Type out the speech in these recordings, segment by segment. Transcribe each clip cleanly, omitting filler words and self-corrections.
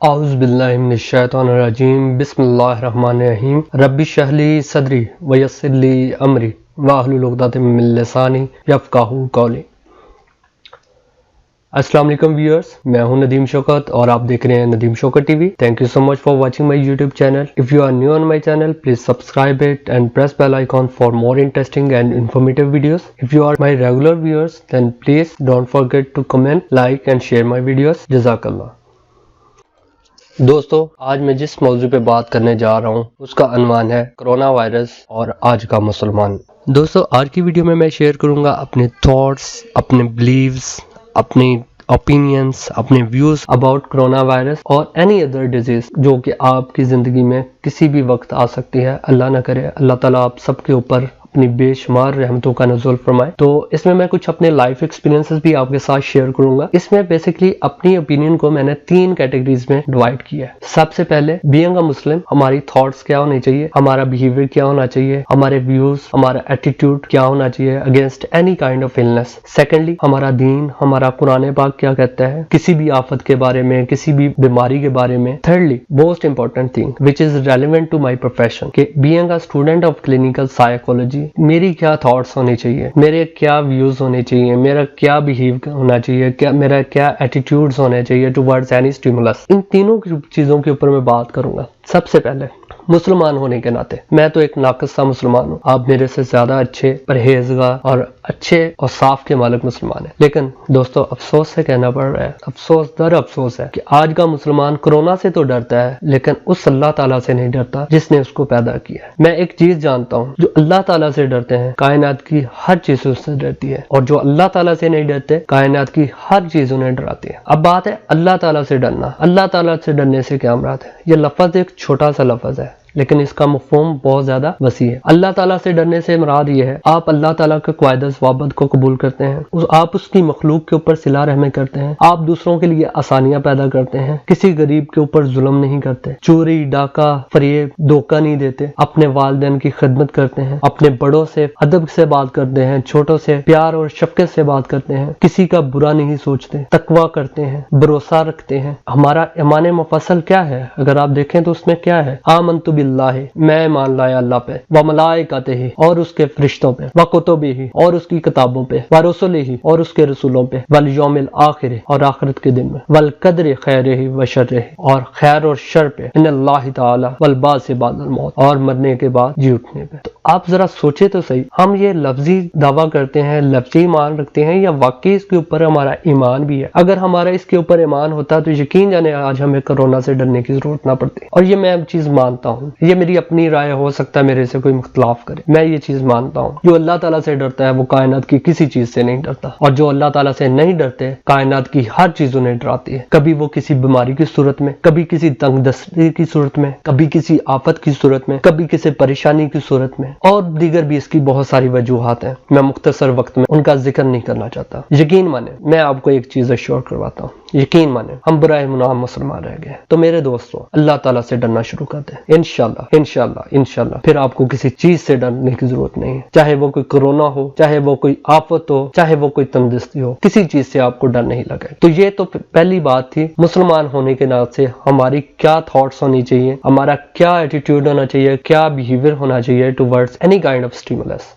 औज़ुबिल्लाहिमिनश्शैतानिर्रजीम बिस्मिल्लाहिर्रहमानिर्रहीम रब्बि शरह ली सदरी वयस्सिर ली अमरी वाहलुल उक़दतम मिन लिसानी यफ़क़हू क़ौली। अस्सलाम वालेकुम व्यूअर्स, मैं हूं नदीम शौकत और आप देख रहे हैं Nadeem Shaukat TV. Thank you so much for watching my YouTube channel. If you are new on my channel, please subscribe it and press bell icon for more interesting and informative videos. If you are my regular viewers then please don't forget to comment, like and share my videos. जज़ाकल्लाह। दोस्तों, आज मैं जिस मौजू पे बात करने जा रहा हूँ उसका अनवान है कोरोना वायरस और आज का मुसलमान। दोस्तों, आज की वीडियो में मैं शेयर करूंगा अपने थॉट्स, अपने बिलीव्स, अपनी ओपिनियंस, अपने व्यूज अबाउट कोरोना वायरस और एनी अदर डिजीज जो कि आपकी जिंदगी में किसी भी वक्त आ सकती है। अल्लाह ना करे, अल्लाह ताला आप सबके ऊपर अपनी बेशुमार रहमतों का नज़ुल फरमाए। तो इसमें मैं कुछ अपने लाइफ एक्सपीरियंसेस भी आपके साथ शेयर करूंगा। इसमें बेसिकली अपनी ओपिनियन को मैंने 3 कैटेगरीज में डिवाइड किया है। सबसे पहले, बीइंग अ मुस्लिम, हमारी थॉट्स क्या होने चाहिए, हमारा बिहेवियर क्या होना चाहिए, हमारे व्यूज, हमारा एटीट्यूड क्या होना चाहिए against any kind of illness. Secondly, हमारा दीन, हमारा कुरान पाक क्या कहता है किसी भी आफत के बारे में, किसी भी बीमारी के बारे में। Thirdly, most important thing which is relevant to my profession, कि being a student of clinical psychology मेरी क्या थॉट्स होने चाहिए, मेरे क्या व्यूज होने चाहिए, मेरा क्या बिहेव होना चाहिए, क्या मेरा क्या एटीट्यूड्स होने चाहिए टुवर्ड्स एनी स्टिमुलस। इन तीनों चीजों के ऊपर मैं बात करूंगा। सबसे पहले, मुसलमान होने के नाते मैं तो एक नाक़िसा मुसलमान हूँ। आप मेरे से ज्यादा अच्छे, परहेजगार और अच्छे और साफ के मालिक मुसलमान हैं। लेकिन दोस्तों, अफसोस से कहना पड़ रहा है, अफसोस दर अफसोस है कि आज का मुसलमान कोरोना से तो डरता है लेकिन उस अल्लाह ताला से नहीं डरता जिसने उसको पैदा किया है। मैं एक चीज जानता हूँ, जो अल्लाह ताला से डरते हैं कायनात की हर चीज उससे डरती है, और जो अल्लाह ताला से नहीं डरते कायनात की हर चीज उन्हें डराती है। अब बात है अल्लाह ताला से डरना। अल्लाह ताला से डरने से क्या मुराद है? ये लफ्ज एक छोटा सा लफ्ज है लेकिन इसका मफ़हूम बहुत ज्यादा वसी है। अल्लाह ताला से डरने से मुराद ये है, आप अल्लाह ताला के क़वायद ज़वाबित को कबूल करते हैं, आप उसकी मखलूक के ऊपर सिला रहमी करते हैं, आप दूसरों के लिए आसानियां पैदा करते हैं, किसी गरीब के ऊपर जुल्म नहीं करते, चोरी, डाका, फरेब, धोखा नहीं देते, अपने वालिदैन की खिदमत करते हैं, अपने बड़ों से अदब से बात करते हैं, छोटों से प्यार और शफ़क़त से बात करते हैं, किसी का बुरा नहीं सोचते, तकवा करते हैं, भरोसा रखते हैं। हमारा ईमान मुफस्सल क्या है? अगर आप देखें तो उसमें क्या है? आमनतु बिल्लाहि, मैं मान लाया अल्लाह पे, व मलाइकातिही, और उसके फरिश्तों पे, व कुतुबिही, और उसकी किताबों पे, व रुसुलिही, और उसके रसूलों पे, वल यौमिल आखिर, और आखिरत के दिन में, वल कद्रि खैरिही व शर्रिही, और खैर और शर पे, इन्नल्लाह ताला वल बासी बादल मौत, और मरने के बाद जी उठने पे। तो आप जरा सोचे तो सही, हम ये लफ्जी दावा करते हैं, लफ्जी ईमान रखते हैं, या वाकई इसके ऊपर हमारा ईमान भी है? अगर हमारा इसके ऊपर ईमान होता तो यकीन जाने आज हमें कोरोना से डरने की जरूरत ना पड़ती। और ये मैं चीज मानता हूँ, ये मेरी अपनी राय हो सकता है मेरे से कोई मुख्तलाफ करे, मैं ये चीज मानता हूँ। जो अल्लाह ताला से डरता है वो कायनात की किसी चीज से नहीं डरता, और जो अल्लाह ताला से नहीं डरते कायनात की हर चीज उन्हें डराती है। कभी वो किसी बीमारी की सूरत में, कभी किसी तंगदस्ती की सूरत में, कभी किसी आफत की सूरत में, कभी किसी परेशानी की सूरत में, और दीगर भी इसकी बहुत सारी वजूहात हैं। मैं मुख्तसर वक्त में उनका जिक्र नहीं करना चाहता। यकीन माने, मैं आपको एक चीज अश्योर करवाता हूँ, यकीन माने, हम बुराए मुनाम मुसलमान रह गए। तो मेरे दोस्तों, अल्लाह ताला से डरना शुरू कर दें। इंशाल्लाह इंशाल्लाह इंशाल्लाह फिर आपको किसी चीज से डरने की जरूरत नहीं है। चाहे वो कोई कोरोना हो, चाहे वो कोई आफत हो, चाहे वो कोई तंदुरुस्ती हो, किसी चीज से आपको डर नहीं लगे। तो ये तो पहली बात थी, मुसलमान होने के नाते से हमारी क्या थॉट्स होनी चाहिए, हमारा क्या एटीट्यूड होना चाहिए, क्या बिहेवियर होना चाहिए towards any kind of stimulus.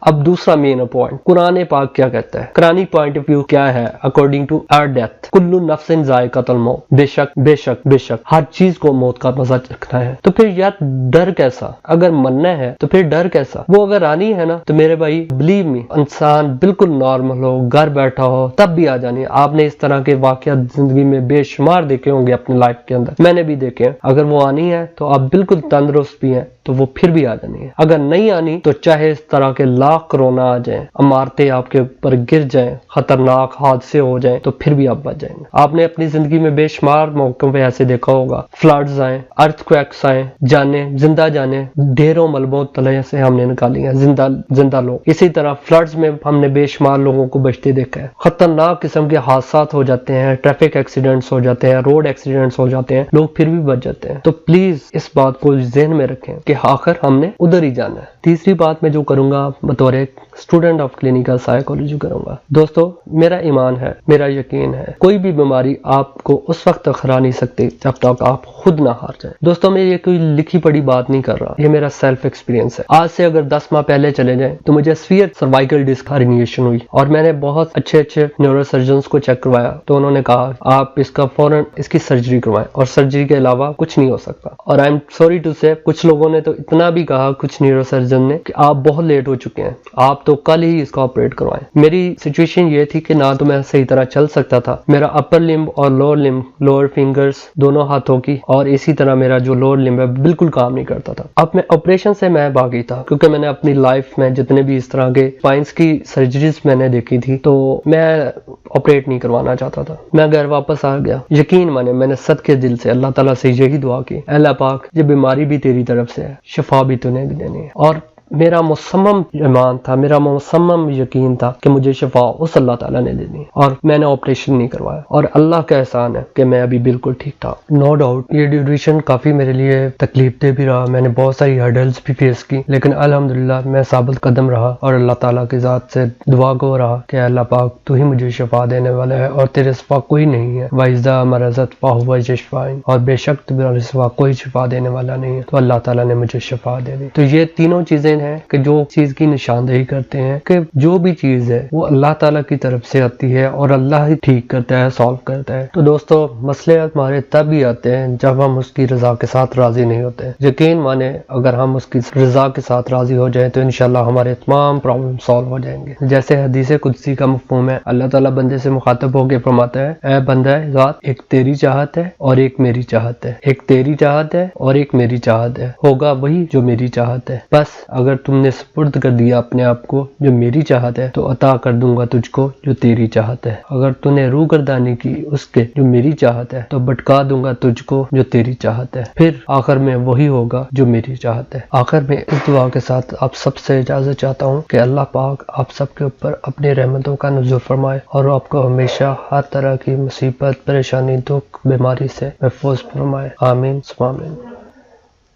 अब दूसरा मेन पॉइंट, कुरान पाक क्या कहता है? कुरानी पॉइंट ऑफ व्यू क्या है? अकॉर्डिंग टू आवर डेथ, कुल्लु नफ्सिन जायकातुल मौत, बेशक बेशक बेशक हर चीज को मौत का मजा चखना है। तो फिर यार डर कैसा? अगर मरना है तो फिर डर कैसा? वो अगर आनी है ना तो मेरे भाई बिलीव मी, इंसान बिल्कुल नॉर्मल हो, घर बैठा हो तब भी आ जानी है। आपने इस तरह के वाकया जिंदगी में बेशुमार देखे होंगे अपनी लाइफ के अंदर, मैंने भी देखे हैं। अगर वो आनी है तो आप बिल्कुल तंदुरुस्त भी हैं तो वो फिर भी आ जानी है। अगर नहीं आनी तो चाहे इस तरह के लाख कोरोना आ जाएं, इमारतें आपके ऊपर गिर जाएं, खतरनाक हादसे हो जाएं, तो फिर भी आप बच जाएंगे। आपने अपनी जिंदगी में बेशुमार मौकों पे ऐसे देखा होगा, फ्लड्स आए, अर्थक्वेक्स आए, जाने जिंदा जाने ढेरों मलबों तले से हमने निकाली है जिंदा लोग। इसी तरह फ्लड्स में हमने बेशुमार लोगों को बचते देखा है। खतरनाक किस्म के हादसा हो जाते हैं, ट्रैफिक एक्सीडेंट्स हो जाते हैं, रोड एक्सीडेंट्स हो जाते हैं, लोग फिर भी बच जाते हैं। तो प्लीज इस बात को जहन में रखें कि कि आखिर हमने उधर ही जाना है। तीसरी बात मैं जो करूंगा बतौर एक स्टूडेंट ऑफ क्लिनिकल साइकोलॉजी करूंगा। दोस्तों मेरा ईमान है, मेरा यकीन है, कोई भी बीमारी आपको उस वक्त तक हरा नहीं सकती जब तक आप खुद ना हार जाए। दोस्तों मैं ये कोई लिखी पढ़ी बात नहीं कर रहा, ये मेरा सेल्फ एक्सपीरियंस है। आज से अगर 10 माह पहले चले जाएं तो मुझे स्फीयर सर्वाइकल डिस्क हर्निएशन हुई और मैंने बहुत अच्छे न्यूरोसर्जन्स को चेक करवाया तो उन्होंने कहा आप इसका फौरन इसकी सर्जरी करवाएं और सर्जरी के अलावा कुछ नहीं हो सकता। और आई एम सॉरी टू से कुछ लोगों ने तो इतना भी कहा, कुछ न्यूरोसर्जन ने, कि आप बहुत लेट हो चुके हैं, आप तो कल ही इसका ऑपरेट करवाएं। मेरी सिचुएशन ये थी कि ना तो मैं सही तरह चल सकता था, मेरा अपर लिम्ब और लोअर लिम्ब, लोअर फिंगर्स दोनों हाथों की और इसी तरह मेरा जो लोअर लिम्ब है बिल्कुल काम नहीं करता था। अब मैं ऑपरेशन से मैं भागी था क्योंकि मैंने अपनी लाइफ में जितने भी इस तरह के स्पाइंस की सर्जरीज मैंने देखी थी तो मैं ऑपरेट नहीं करवाना चाहता था। मैं घर वापस आ गया। यकीन माने मैंने सदके दिल से अल्लाह ताला से यही दुआ की, अल्लाह पाक ये बीमारी भी तेरी तरफ से है, शिफा भी तूने भी देनी है। और मेरा मुसम्मम ईमान था, मेरा मुसम्मम यकीन था कि मुझे शिफा उस अल्लाह ताला ने देनी है और मैंने ऑपरेशन नहीं करवाया और अल्लाह का एहसान है कि मैं अभी बिल्कुल ठीक था। नो डाउट ये ड्यूरेशन काफी मेरे लिए तकलीफ दे भी रहा, मैंने बहुत सारी हर्डल्स भी फेस की, लेकिन अल्हम्दुलिल्लाह मैं साबित कदम रहा और अल्लाह ताला की ज़ात से दुआ गो रहा कि अल्लाह पाक तू ही मुझे शिफा देने वाला है और तेरे सिवा कोई नहीं है। वाइज़ा मरज़त फाहुवा यशफ़ाइन, और बेशक तेरे सिवा कोई शिफा देने वाला नहीं है, तो अल्लाह ताला ने मुझे शिफा दे दी। तो ये तीनों चीजें हैं कि जो चीज की निशानदेही करते हैं कि जो भी चीज है वो अल्लाह ताला की तरफ से आती है और अल्लाह ही ठीक करता है, सॉल्व करता है। तो दोस्तों मसले हमारे तब भी आते हैं जब हम उसकी रजा के साथ राजी नहीं होते। यकीन माने अगर हम उसकी रजा के साथ राजी हो जाएं तो इंशाल्लाह हमारे तमाम प्रॉब्लम सॉल्व हो जाएंगे। जैसे हदीस कुदसी का मफ़हूम है, अल्लाह ताला बंदे से मुखातब होकर फरमाता है, ऐ बंदा ज़ात एक तेरी चाहत है और एक मेरी चाहत है, एक तेरी चाहत है और एक मेरी चाहत है, होगा वही जो मेरी चाहत है। बस अगर तुमने सुपुर्द कर दिया अपने आप को जो मेरी चाहत है तो अता कर दूंगा तुझको जो तेरी चाहत है। अगर तूने रूगर्दानी की उसके जो मेरी चाहत है तो भटका दूंगा तुझको जो तेरी चाहत है। फिर आखिर में वही होगा जो मेरी चाहत है। आखिर में इस दुआ के साथ आप सबसे इजाजत चाहता हूँ कि अल्लाह पाक आप सबके ऊपर अपनी रहमतों का नुज़ुल फरमाए और आपको हमेशा हर तरह की मुसीबत, परेशानी, दुख, बीमारी से महफूज फरमाए। आमीन सुम्मा आमीन।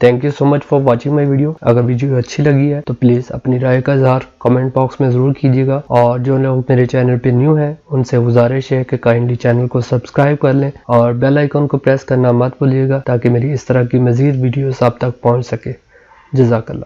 Thank you so much for watching my video. अगर वीडियो अच्छी लगी है तो प्लीज़ अपनी राय का इजहार कमेंट बॉक्स में ज़रूर कीजिएगा और जो लोग मेरे चैनल पे न्यू हैं उनसे गुजारिश है कि काइंडली चैनल को सब्सक्राइब कर लें और बेल आइकन को प्रेस करना मत भूलिएगा ताकि मेरी इस तरह की मज़ीद वीडियोस आप तक पहुंच सके। जज़ाकल्लाह।